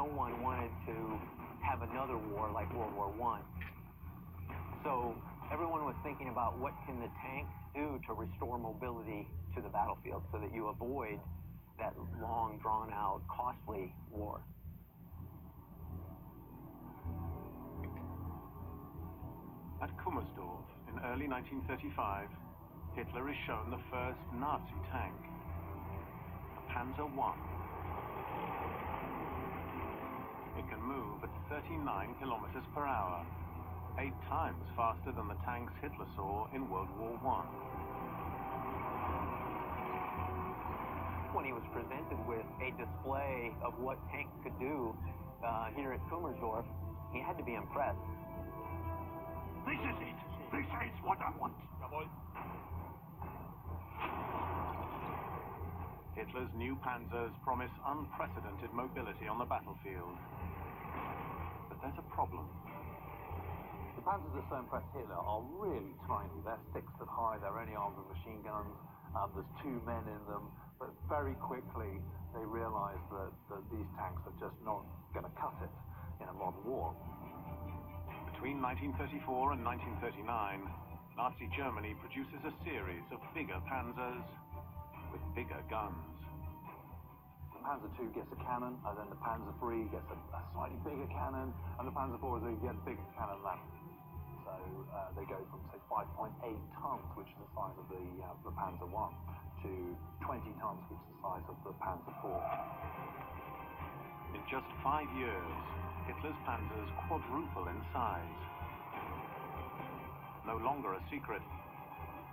no one wanted to have another war like World War I. So everyone was thinking about what can the tank do to restore mobility to the battlefield so that you avoid that long, drawn-out, costly war. At Kummersdorf in early 1935, Hitler is shown the first Nazi tank, a Panzer I. It can move at 39 kilometers per hour, 8 times faster than the tanks Hitler saw in World War I. When he was presented with a display of what tanks could do here at Kummersdorf, he had to be impressed. This is it. This is what I want. Hitler's new panzers promise unprecedented mobility on the battlefield. But there's a problem. The panzers that so impressed Hitler are really tiny. They're 6 foot high, they're only armed with machine guns, there's 2 men in them, but very quickly they realized that these tanks are just not going to cut it in a modern war. Between 1934 and 1939, Nazi Germany produces a series of bigger panzers with bigger guns. The Panzer II gets a cannon, and then the Panzer III gets a slightly bigger cannon, and the Panzer IV gets a bigger cannon than that. So they go from, say, 5.8 tons, which is the size of the Panzer I, to 20 tons, which is the size of the Panzer IV. In just 5 years, Hitler's panzers quadruple in size. No longer a secret,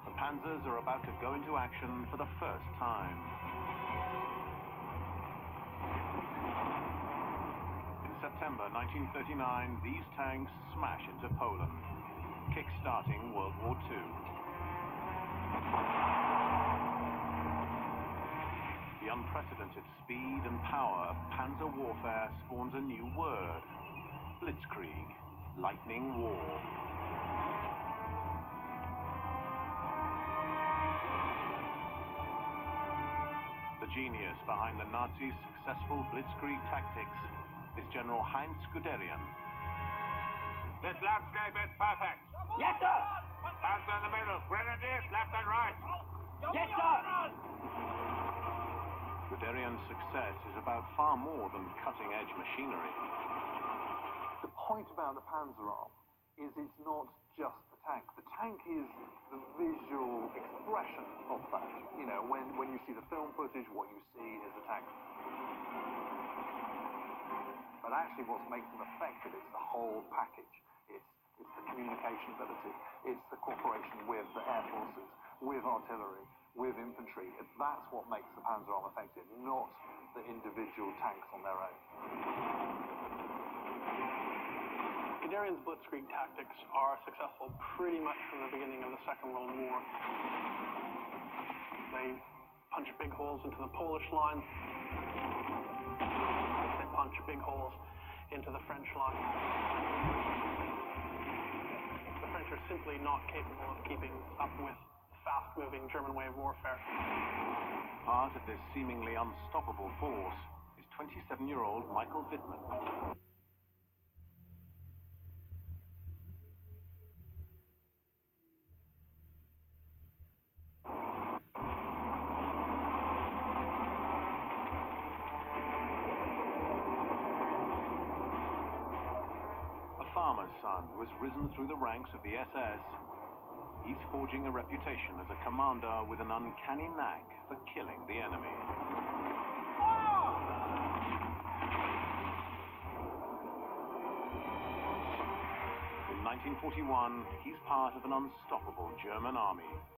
the panzers are about to go into action for the first time. In September 1939, these tanks smash into Poland, kick-starting World War II. The unprecedented speed and power of panzer warfare spawns a new word: blitzkrieg, lightning war. The genius behind the Nazis' successful blitzkrieg tactics is General Heinz Guderian. This landscape is perfect. Yes, sir! Panzer in the middle, grenadiers left and right. Yes, sir! Guderian's success is about far more than cutting-edge machinery. The point about the Panzerarm is it's not just the tank. The tank is the visual expression of that. You know, when you see the film footage, what you see is a tank. But actually what makes them effective is the whole package. It's the communication ability. It's the cooperation with the air forces, with artillery, with infantry. That's what makes the Panzerarm effective, not the individual tanks on their own. Guderian's blitzkrieg tactics are successful pretty much from the beginning of the Second World War. They punch big holes into the Polish line. They punch big holes into the French line. The French are simply not capable of keeping up with fast-moving German way of warfare. Part of this seemingly unstoppable force is 27-year-old Michael Wittmann. A farmer's son who has risen through the ranks of the SS. He's forging a reputation as a commander with an uncanny knack for killing the enemy. In 1941, he's part of an unstoppable German army.